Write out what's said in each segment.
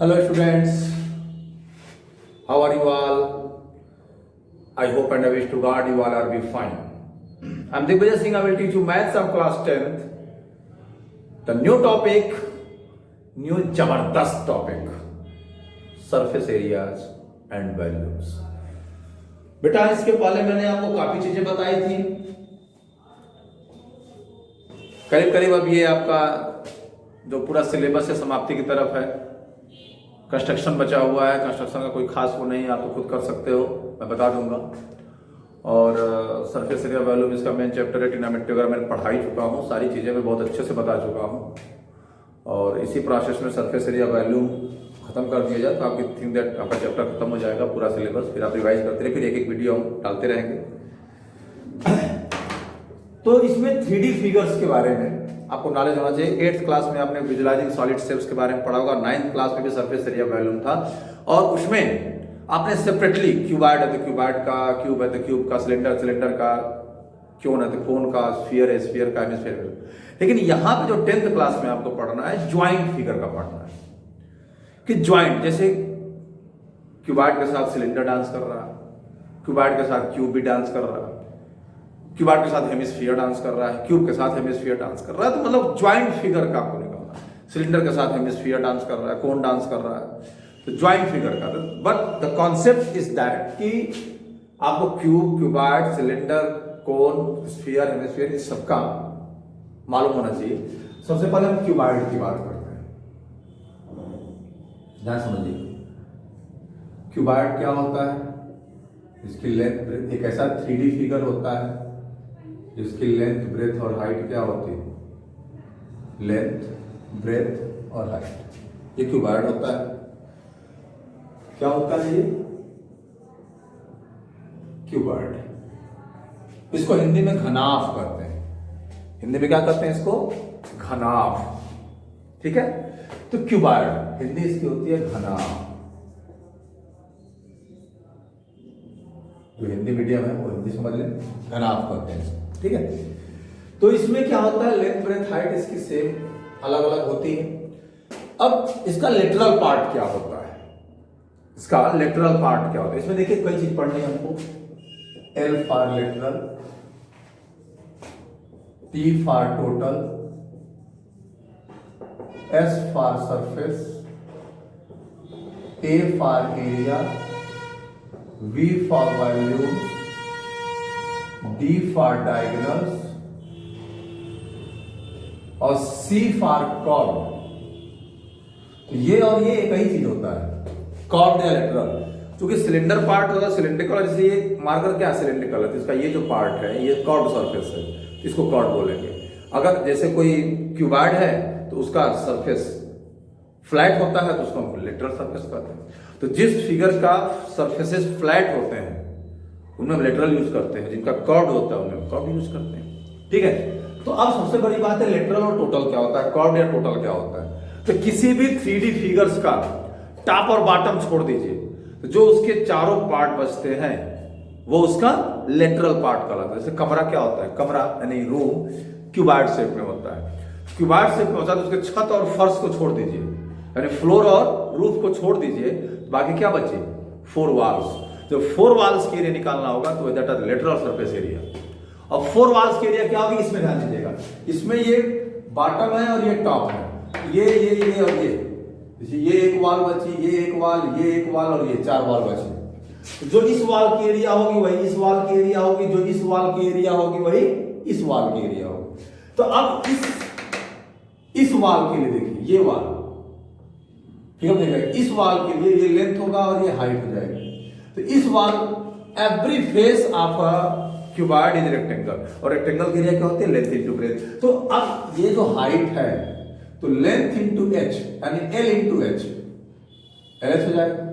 Hello students, how are you all? I hope and I wish to God you all are be fine. I'm Digvijay Singh. I will teach you maths of class 10th. The new topic, new जबरदस्त topic, surface areas and values. बेटा इसके पहले मैंने आपको काफी चीजें बताई थी. करीब करीब अब ये आपका जो पूरा सिलेबस है समाप्ति की तरफ है. कंस्ट्रक्शन बचा हुआ है. कंस्ट्रक्शन का कोई खास वो नहीं है, आप तो खुद कर सकते हो, मैं बता दूंगा. और सरफेस एरिया वैल्यू इसका मेन चैप्टर है. ट्रिग्नोमेट्री वगैरह मैंने पढ़ा ही चुका हूँ, सारी चीज़ें मैं बहुत अच्छे से बता चुका हूँ. और इसी प्रोसेस में सरफेस एरिया वैल्यू खत्म कर दिया जाए तो आपकी थिंक दैट आपका चैप्टर खत्म हो जाएगा, पूरा सिलेबस. फिर आप रिवाइज करते रहे, फिर एक एक वीडियो हम डालते रहेंगे. तो इसमें 3D फिगर्स के बारे में आपको नॉलेज होना चाहिए. 8th क्लास में आपने विजुअलाइजिंग सॉलिड शेप्स के बारे में पढ़ा होगा. 9th क्लास में भी सरफेस एरिया वैल्यूम था और उसमें आपने सेपरेटली क्यूबॉइड है तो क्यूबॉइड का, क्यूब है तो क्यूब का, सिलेंडर सिलेंडर का, कोन है तो कोन का, स्फीयर है स्फीयर का, हेमिस्फीयर. लेकिन यहां पे जो 10th क्लास में आपको पढ़ना है ज्वाइंट फिगर का पढ़ना है. कि ज्वाइंट जैसे क्यूबॉइड के साथ सिलेंडर डांस कर रहा है, क्यूबॉइड के साथ क्यूब भी डांस कर रहा है, क्यूबॉइड के साथ हेमिस्फीयर डांस कर रहा है, क्यूब के साथ हेमिस्फीयर डांस कर रहा है. तो मतलब ज्वाइंट फिगर का आपको निकालना है. सिलेंडर के साथ हेमिस्फीयर डांस कर रहा है, कोन डांस कर रहा है, तो ज्वाइंट फिगर का. But the concept is that कि आपको क्यूब, क्यूबॉइड, सिलेंडर, कोन, स्फीयर, हेमिस्फीयर इस सबका मालूम होना चाहिए. सबसे पहले हम क्यूबॉइड की बात करते हैं. ध्यान समझिए, क्यूबॉइड क्या होता है. इसकी लेंथ, एक ऐसा 3D फिगर होता है जिसकी लेंथ, ब्रेथ और हाइट क्या होती है. लेंथ, ब्रेथ और हाइट, ये क्यूबॉइड होता है. क्या होता है ये क्यूबॉइड. इसको हिंदी में घनाभ कहते हैं. हिंदी में क्या कहते हैं इसको? घनाभ. ठीक है. तो क्यूबॉइड हिंदी इसकी होती है घनाभ. जो हिंदी मीडियम है वो हिंदी समझ लें, घनाभ कहते हैं. ठीक है. तो इसमें क्या होता है, लेंथ, ब्रेथ, हाइट इसकी सेम अलग अलग होती है. अब इसका लेटरल पार्ट क्या होता है, इसका लेटरल पार्ट क्या होता है. इसमें देखिए कई चीज पढ़नी है हमको. L for lateral, T for total, S for surface, A for area, V for volume, D for diagonals और C फॉर कॉर्ड. ये और ये एक ही चीज होता है, कॉर्ड या लेटरल. क्योंकि सिलेंडर पार्ट होगा सिलेंड्रिकल, जैसे ये मार्कर क्या सिलेंड्रिकल है, तो इसका ये जो पार्ट है ये कॉर्ड सरफेस है, इसको कॉर्ड बोलेंगे. अगर जैसे कोई क्यूबॉइड है तो उसका सरफेस फ्लैट होता है तो उसको हम लेटरल सरफेस कहते हैं. तो जिस फिगर का सरफेसेस फ्लैट होते हैं उनमें हम लेटरल यूज करते हैं, जिनका कर्व्ड होता है उनमें कर्व यूज करते हैं. ठीक है. तो अब सबसे बड़ी बात है लेटरल और टोटल क्या होता है, कर्व्ड या टोटल क्या होता है. तो किसी भी 3D फिगर्स का टॉप और बॉटम छोड़ दीजिए, तो जो उसके चारों पार्ट बचते हैं वो उसका लेटरल पार्ट कहलाता है. जैसे कमरा क्या होता है, कमरा यानी रूम क्यूबॉइड शेप में होता है. क्यूबॉइड शेप में होता है तो उसके छत और फर्श को छोड़ दीजिए, यानी फ्लोर और रूफ को छोड़ दीजिए, बाकी क्या बचे, 4 वॉल्स. जब 4 वॉल्स की एरिया निकालना होगा तो that is lateral surface area. अब 4 वॉल्स की एरिया क्या होगी, इसमें ध्यान दीजिएगा. इसमें ये बॉटम है और ये टॉप है, ये और ये एक वॉल बची, ये एक वॉल, ये एक वॉल और ये 4 वॉल बची. जो इस वॉल की एरिया होगी वही इस वॉल की एरिया होगी, जो इस वॉल की एरिया होगी वही इस वॉल की एरिया होगी. तो अब इस वॉल के लिए देखिए, ये वॉल ठीक है, इस वॉल के लिए ये लेंथ होगा और ये हाइट हो जाएगी. तो इस wall every face of a cuboid is rectangle, और रेक्टेंगल की एरिया क्या होती है, लेंथ इनटू ब्रेथ. तो अब ये जो हाइट है तो लेंथ इंटू एच यानी L इंटू एच, LH हो जाएगा.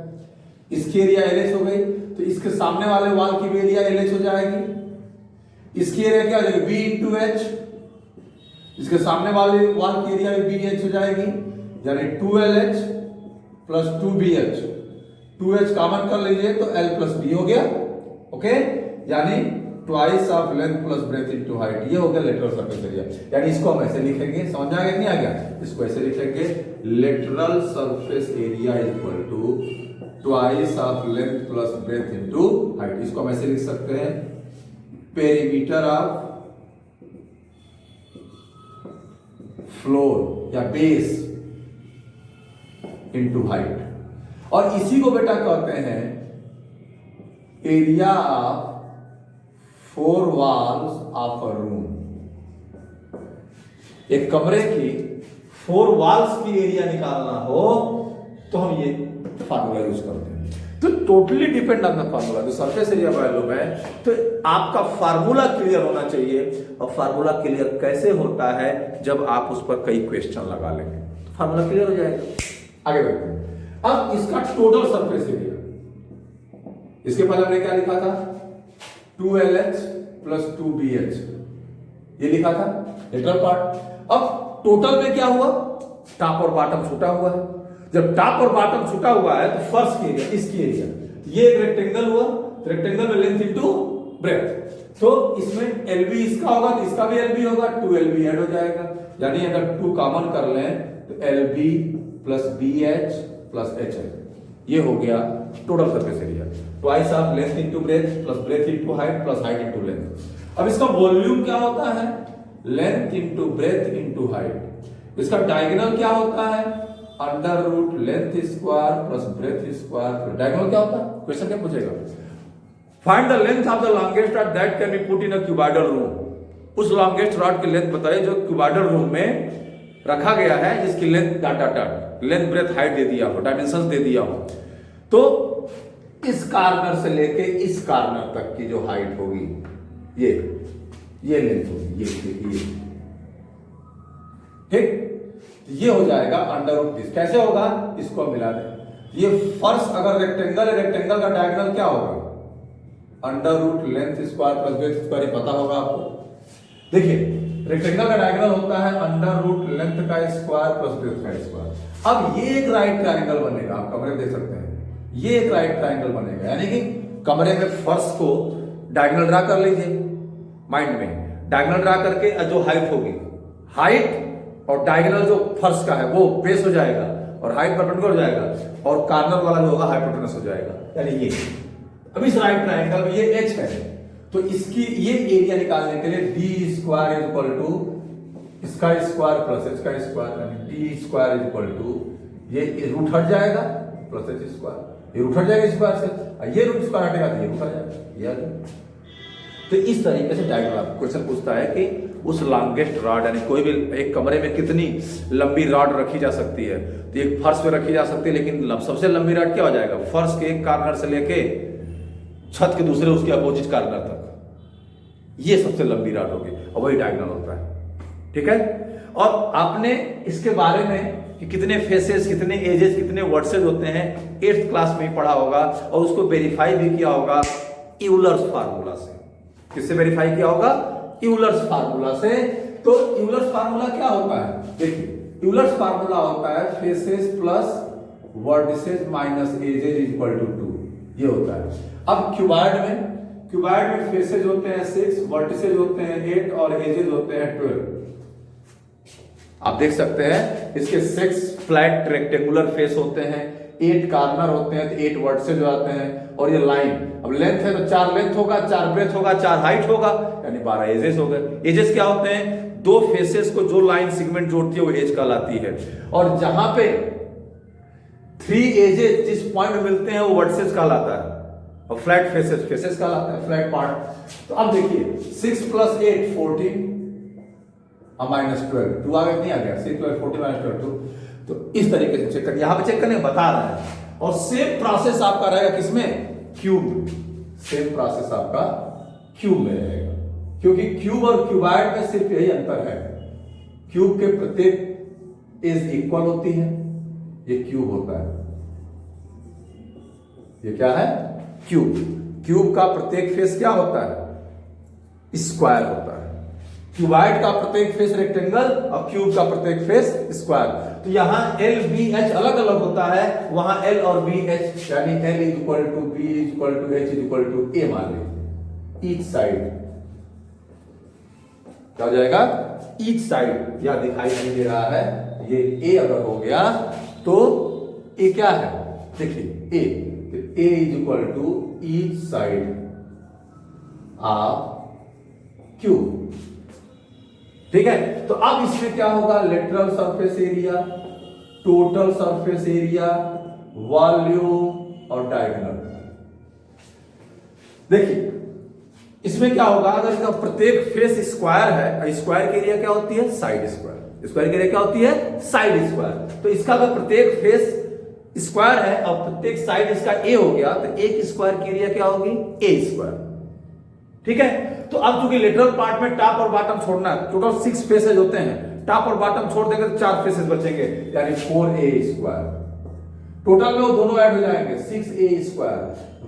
इसकी एरिया LH हो गई, तो इसके सामने वाले वॉल की भी एरिया LH हो जाएगी. इसकी एरिया क्या हो जाएगी, B इंटू एच. इसके सामने वाले वॉल की एरिया भी BH हो जाएगी, यानी 2LH plus 2BH. 2H common कर लीजिए तो L प्लस B हो गया. ओके, यानी twice of length plus breadth into height, ये हो गया लेटरल सरफेस एरिया। यानी इसको हम ऐसे लिखेंगे, समझ में आ गया नहीं आ गया? इसको ऐसे लिखेंगे, lateral surface area equal to twice of length plus breadth into height. इसको हम ऐसे लिख सकते हैं, पेरीमीटर ऑफ फ्लोर या बेस इनटू हाइट। और इसी को बेटा कहते हैं area of 4 walls of a room. एक कमरे की 4 वॉल्स की एरिया निकालना हो तो हम ये फार्मूला यूज करते हैं। तो totally depend on the formula. जो सरफेस एरिया वैल्यूम है तो आपका फार्मूला क्लियर होना चाहिए। और फार्मूला क्लियर कैसे होता है? जब आप उस पर कई क्वेश्चन लगा लेंगे तो फार्मूला क्लियर हो जाएगा। आगे बढ़ते हैं। अब इसका टोटल सरफेस एरिया, इसके पहले हमने क्या लिखा था? 2LH प्लस 2BH, ये लिखा था लेटरल पार्ट। अब टोटल में क्या हुआ? टॉप और बॉटम छूटा हुआ है। जब टॉप और बॉटम छूटा हुआ है तो फर्स्ट की एरिया, इसकी एरिया, ये एक रेक्टेंगल हुआ, रेक्टेंगल में लेंथ इनटू ब्रेथ, तो इसमें LB इसका होगा तो इसका भी LB होगा, 2LB ऐड हो जाएगा। यानी अगर 2 कॉमन कर लें तो LB plus BH plus HH, ये हो गया total surface area. Twice of length into breadth plus breadth into height plus height into length. अब इसका वॉल्यूम क्या होता है? Length into breadth into height. इसका डायगोनल क्या होता है? Under root length square plus breadth square. Diagonal क्या होता है? क्वेश्चन क्या पूछेगा? Find the length of the longest rod that can be put in a cuboidal room. उस लॉन्गेस्ट रॉड की लेंथ बताइए जो क्यूबॉइडल रूम में रखा गया है, जिसकी लेंथ डाट लेंथ ब्रेथ हाइट दे दिया हो, डायमेंशंस दे दिया हो। तो इस कार्नर से लेके इस कार्नर तक की जो हाइट होगी, ये लेंथ होगी, ये ठीक, ये हो जाएगा अंडर रूट दिस। कैसे होगा? इसको मिला दें। ये फर्श अगर रेक्टेंगल है, रेक्टेंगल का डायगोनल क्या होगा? Under root length square plus breadth square, पता होगा आपको। देखिए रेक्टेंगल का डायगोनल होता है अंडर रूट लेंथ का स्क्वायर प्लस ब्रेथ का स्क्वायर। अब ये एक राइट ट्रायंगल बनेगा, आप कमरे में देख सकते हैं, ये एक राइट ट्रायंगल बनेगा। यानी कि कमरे में फर्श को डायगोनल ड्रा कर लीजिए माइंड में। डायगोनल ड्रा करके जो हाइट होगी, हाइट और डायगोनल जो फर्श का है वो बेस हो जाएगा और हाइट परपेंडिकुलर हो जाएगा, और कॉर्नर वाला जो होगा हाइपोटेनस हो जाएगा। यानी ये अब इस राइट ट्रायंगल में ये H है, तो इसकी ये एरिया निकालने के लिए D square is equal to इसका स्क्वायर प्लस H का स्क्वायर, यानी D square is equal to ये रूट हट जाएगा प्लस H स्क्वायर, ये रूट हट जाएगा स्क्वायर से, ये रूट स्क्वायर हटेगा तो ये रूट हट जाएगा, ये आ जाएगा। तो इस तरीके से डायग्राम क्वेश्चन पूछता है कि उस लॉन्गेस्ट रॉड, यानी कोई भी एक कमरे में कितनी लंबी रॉड रखी जा सकती है, तो एक फर्श पे रखी जा सकती है, लेकिन सबसे लंबी रॉड क्या हो जाएगा? फर्श के एक कॉर्नर से लेके छत के दूसरे उसके अपोजिट कॉर्नर तक, ये सबसे लंबी रॉड होगी, और वही डायगोनल होता है। ठीक है। और आपने इसके बारे में कि कितने फेसेस, कितने एजेस, कितने वर्सेस होते हैं 8th क्लास में ही पढ़ा होगा, और उसको वेरीफाई भी किया होगा यूलर्स फार्मूला से। किससे वेरीफाई किया होगा? यूलर्स फार्मूला से। तो यूलर्स फार्मूला क्या होता है? देखिए यूलर्स फार्मूला होता है faces plus vertices minus edges equal to 2, ये होता है। अब क्यूबॉइड में फेसेस होते हैं 6, वर्टिसेस होते हैं 8 और एजेस होते हैं 12। आप देख सकते हैं इसके 6 फ्लैट रेक्टेंगुलर फेस होते हैं, 8 कॉर्नर होते हैं, तो 8 वर्टिसेस हो जाते हैं, और ये लाइन, अब लेंथ है तो 4 लेंथ होगा, 4 ब्रेथ होगा, 4 हाइट होगा, यानी 12 एजेस हो गए। एजेस क्या होते हैं? 2 फेसेस को जो लाइन सेगमेंट जोड़ती है वो एज कहलाती है, और जहां पे 3 एजेस जिस पॉइंट मिलते हैं वो वर्टिसेस कहलाता है, और फ्लैट फेसेस कहलाता है, फ्लैट पार्ट। तो अब देखिए 6 + 8 14 और -12, 2 आगे नहीं आ गया, 6 + 14 -12। तो इस तरीके से चेक कर, यहां पे चेक करने बता रहा है। और सेम प्रोसेस आपका रहेगा किसमें? क्यूब में। सेम प्रोसेस आपका क्यूब में रहेगा, क्योंकि क्यूब और क्यूबॉइड में सिर्फ यही अंतर है, क्यूब के प्रत्येक एज इक्वल होती है, ये क्यूब होता है। ये क्या है? क्यूब का प्रत्येक फेस क्या होता है? स्क्वायर होता है। क्यूबॉइड का प्रत्येक फेस रेक्टेंगल और क्यूब का प्रत्येक फेस स्क्वायर। तो यहां L B H अलग अलग होता है, वहां L और B H यानी L = B = H = A मान लीजिए। ईच साइड, क्या हो जाएगा, ईच साइड, या दिखाई नहीं दे रहा है, ये ए अगर हो गया तो ए क्या है, देखिए a is equal to each side of cube. ठीक है, तो अब इसमें क्या होगा, lateral surface area, total surface area, volume और डायगोनल। देखिए इसमें क्या होगा, अगर इसका प्रत्येक फेस स्क्वायर है, स्क्वायर की एरिया क्या होती है, साइड स्क्वायर, स्क्वायर की एरिया क्या होती है, साइड स्क्वायर। तो इसका अगर प्रत्येक फेस स्क्वायर है और प्रत्येक साइड इसका ए हो गया, तो एक स्क्वायर की एरिया क्या होगी, ए स्क्वायर। ठीक है, तो अब चूंकि लेटरल पार्ट में टॉप और बॉटम छोड़ना है, टोटल 6 फेसेज होते हैं, टॉप और बॉटम छोड़ देंगे तो 4 फेसेज बचेंगे, यानी 4a स्क्वायर। टोटल में वो दोनों ऐड हो जाएंगे, 6a स्क्वायर।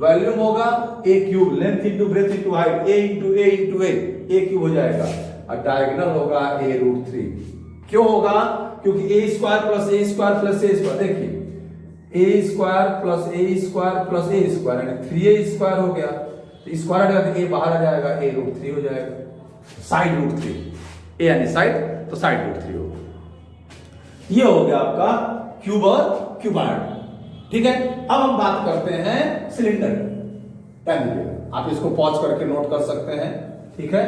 वॉल्यूम होगा a cube, length into breadth into height, a into a cube हो जाएगा, और डायगोनल होगा a√3। क्यों होगा, क्योंकि a square plus a square plus a square, देखिए a square plus a square plus a square यानी 3a स्क्वायर हो गया, स्क्वायर हटेगा तो ए बाहर आ जाएगा, a√3 हो जाएगा, साइड√3, ए यानी साइड, तो साइड√3 होगा। ये हो गया आपका क्यूब और क्यूबॉइड। ठीक है, अब हम बात करते हैं सिलेंडर। आप इसको पॉज करके नोट कर सकते हैं। ठीक है,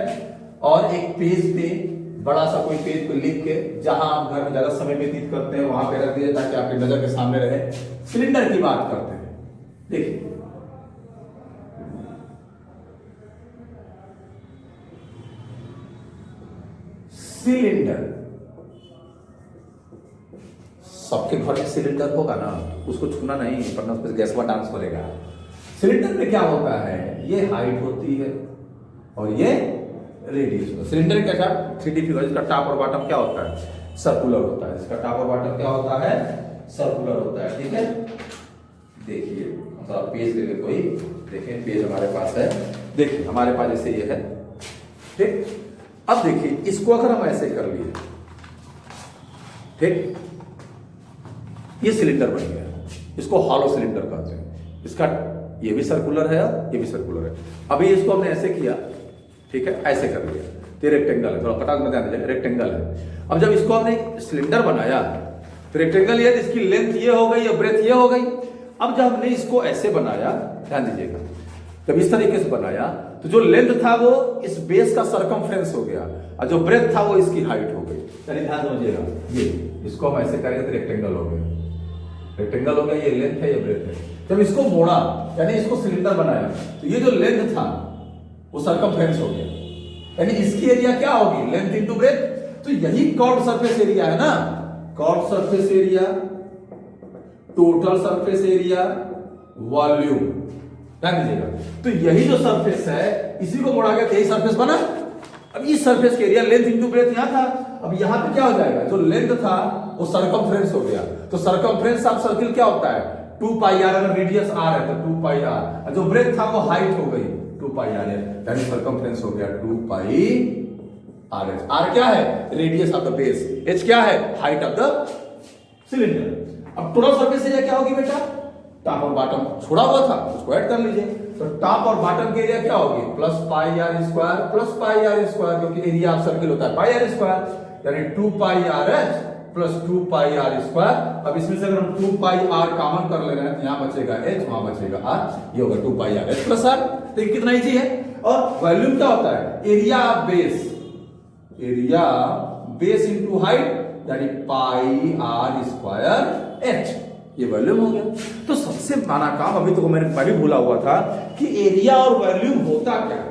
और एक पेज पे, बड़ा सा कोई पेज पे लिख के, जहां आप घर में ज्यादा समय व्यतीत करते हैं वहां पे रख दीजिए ताकि आपकी नजर के सामने रहे। सिलेंडर की बात करते हैं। देखिए सिलेंडर, सबके घर में सिलेंडर होगा ना, उसको छूना नहीं, वरना उस पर गैसवा डांस करेगा। सिलेंडर में क्या होता है, ये हाइट होती है और ये रेडियस होता है। सिलेंडर क्या 3D फिगर, इसका टॉप और बॉटम क्या होता है, सर्कुलर होता है, इसका टॉप और बॉटम क्या होता है, सर्कुलर होता है। ठीक है, देखिए थोड़ा पेज ले ले कोई, देखिए पेज हमारे पास है, देखिए हमारे पास जैसे ये है। ठीक, अब देखिए इसको अगर हम ऐसे कर लिए, ठीक, ये सिलेंडर बन गया, इसको हॉलो सिलेंडर कहते हैं। इसका ये भी सर्कुलर है, ये भी सर्कुलर है। अभी इसको हमने ऐसे किया, ठीक है, ऐसे कर लिया, तो रेक्टेंगल है, थोड़ा फटाक में ध्यान दीजिए, रेक्टेंगल है। अब जब इसको हमने सिलेंडर बनाया तो रेक्टेंगल ये, इसकी लेंथ ये हो गई, ये ब्रेथ ये हो गई। अब जब हमने इसको ऐसे बनाया, ध्यान दीजिएगा, जब इस तरीके से बनाया तो जो लेंथ था वो इस बेस का सरकमफ्रेंस हो गया, और जो ब्रेथ था वो इसकी हाइट हो गई। यानी ध्यान समझिएगा, ये इसको हम ऐसे करेंगे तो रेक्टेंगल हो गया, रेक्टेंगल हो गया, ये लेंथ है, ये ब्रेथ है। जब इसको मोड़ा, यानी इसको सिलेंडर बनाया, तो ये जो लेंथ था वो सरकमफ्रेंस हो गया, यानी इसकी एरिया क्या होगी, लेंथ इनटू ब्रेथ। तो यही कर्व्ड सरफेस एरिया है ना, curved surface area, total surface area, volume. ध्यान दीजिएगा, तो यही जो सरफेस है इसी को मोड़ा गया, यही सरफेस बना। अब इस सरफेस के एरिया लेंथ इनटू ब्रेथ यहां था, अब यहां पे क्या हो जाएगा, जो लेंथ था वो सरकमफ्रेंस हो गया। तो सरकमफ्रेंस ऑफ सर्किल क्या होता है, 2πr, अगर रेडियस r है तो 2πr, जो ब्रेथ था वो हाइट हो गई 2πr, यानी सरकमफ्रेंस हो गया 2πr। r क्या है, radius of the base, h क्या है, हाइट ऑफ द सिलेंडर। अब टोटल सरफेस एरिया क्या होगी बेटा, टॉप और बॉटम छोड़ा हुआ था उसको ऐड कर लीजिए, तो टॉप और बॉटम की एरिया क्या होगी, plus pi r square plus pi r square, क्योंकि एरिया ऑफ सर्किल होता है पाई आर स्क्वायर, यानी 2πrh प्लस 2πr स्क्वायर। अब इसमें से अगर हम 2πr कॉमन कर ले रहे हैं तो यहां बचेगा h, वहां बचेगा r, ये होगा 2πrh प्लस r। देखिए कितना इजी है। और वॉल्यूम क्या होता है, area of base, area base into height, यानी पाई आर स्क्वायर h, ये वॉल्यूम हो गया। तो सबसे बड़ा काम, अभी तो मैंने पहले भूला हुआ था कि एरिया और वॉल्यूम होता क्या है।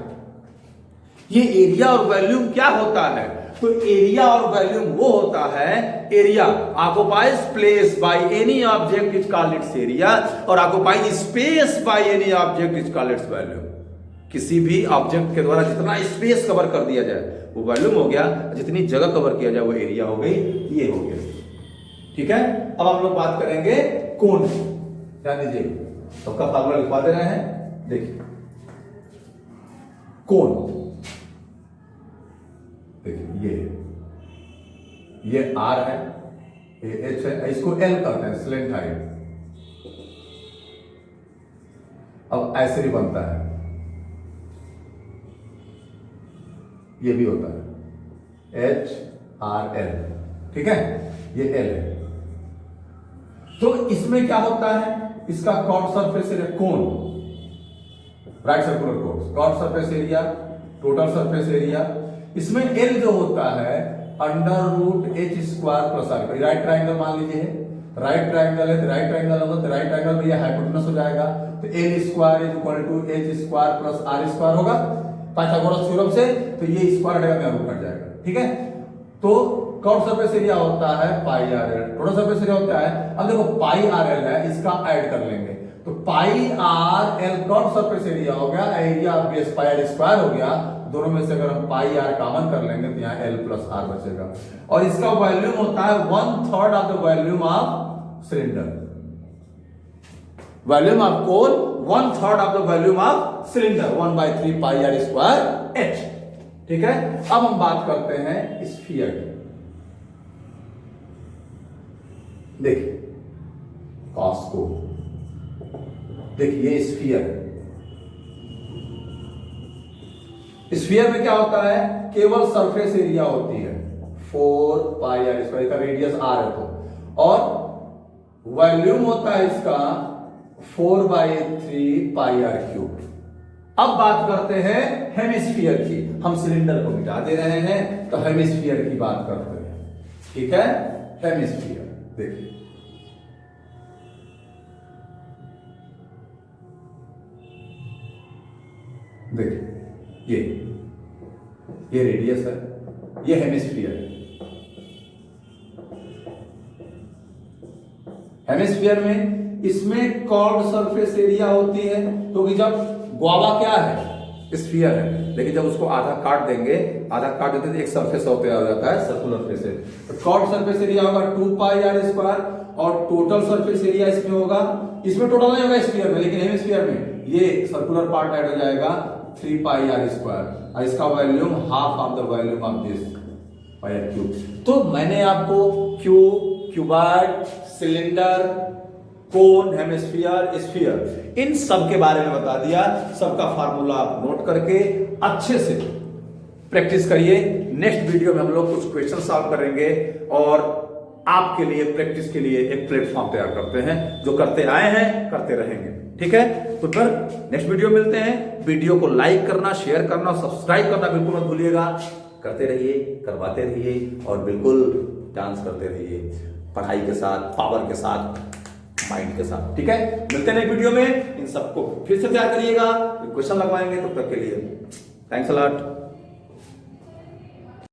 ये एरिया और वॉल्यूम क्या होता है, तो एरिया और वॉल्यूम वो होता है, area occupies place by any object is called its area, और occupies space by any object is called its volume. किसी भी ऑब्जेक्ट के द्वारा जितना स्पेस कवर कर दिया जाए वो वॉल्यूम हो गया, जितनी जगह कवर किया जाए वो एरिया हो गई, ये हो गया। ठीक है, अब हम लोग बात करेंगे कोण। ध्यान दीजिए, सबका फार्मूला लिखवा दे रहे हैं। देखिए कोण, देखिए ये R है, ये H है, इसको L करते हैं, स्लेंट हाइट। अब ऐसे भी बनता है, ये भी होता है HRL, ठीक है, ये L है। तो इसमें क्या होता है, इसका curved surface area, cone, right circular कोर्स, curved surface area, total surface area, इसमें L जो होता है under root H square plus r. Right triangle मान लीजिए, राइट ट्राइंगल है तो राइट ट्राइंगल होगा तो राइट ट्राइंगल में ये हाइपोटेनस हो जाएगा, तो L square is equal to H square plus R square होगा पाइथागोरस थ्योरम से, तो ये स्क्वायर हटेगा, यहाँ रूट कट जाएगा, ठीक है। तो कॉर्ड सरफेस एरिया होता है pi r l, total surface area होता है, अब देखो पाई आर एल है, इसका ऐड कर लेंगे तो pi r l curved surface area हो गया, area of base pi r square हो गया, दोनों में से अगर हम पाई आर कॉमन कर लेंगे तो यहाँ एल प्लस आर बचेगा, और इसका वॉल्यूम होता है 1/3 of the volume of cylinder, volume of cone 1/3 of the volume of cylinder, 1/3 pi r square H, ठीक है। अब हम बात करते हैं स्फीयर की, देखिए कॉस को, देखिए स्फीयर, स्फीयर में क्या होता है, केवल सरफेस एरिया होती है 4 पाई आर स्क्वायर, का रेडियस आर है तो, और वॉल्यूम होता है इसका 4/3 पाई आर क्यूब। अब बात करते हैं हेमिस्फीयर की, हम सिलेंडर को मिटा दे रहे हैं तो हेमिस्फीयर की बात करते हैं, ठीक है। हेमिस्फीयर देखिए, देखिए ये रेडियस है, ये हेमिस्फीयर है। हेमिस्फीयर में इसमें कॉर्ड सरफेस एरिया होती है, क्योंकि जब ग्वावा क्या है, स्फीयर है, लेकिन जब उसको आधा काट देंगे, आधा काट देते तो एक सरफेस होते आ जाता है सर्कुलर फेस, तो कॉर्ड सरफेस एरिया होगा 2 पाई आर स्क्वायर, और टोटल सरफेस एरिया इसमें होगा, इसमें टोटल नहीं होगा स्फीयर में, लेकिन हेमिस्फीयर में ये सर्कुलर पार्ट ऐड हो जाएगा 3 पाई आर स्क्वायर, और इसका volume half of the volume of this pi r cube. तो मैंने आपको cube, cuboid, cylinder, cone, hemisphere, sphere, इन सब के बारे में बता दिया। सबका फार्मूला आप नोट करके अच्छे से प्रैक्टिस करिए। नेक्स्ट वीडियो में हम लोग कुछ क्वेश्चन सॉल्व करेंगे और आपके लिए प्रैक्टिस के लिए एक प्लेटफॉर्म तैयार करते हैं, जो करते आए हैं करते रहेंगे, ठीक है। तो फिर नेक्स्ट वीडियो मिलते हैं। वीडियो को लाइक करना, शेयर करना, सब्सक्राइब करना बिल्कुल मत भूलिएगा। करते रहिए, करवाते रहिए, और बिल्कुल डांस करते रहिए, पढ़ाई के साथ, पावर के साथ, माइंड के साथ, ठीक है। मिलते हैं नेक्स्ट वीडियो में, इन सबको फिर से तैयार करिएगा, क्वेश्चन लगवाएंगे, तब तक के लिए थैंक्स अ लॉट।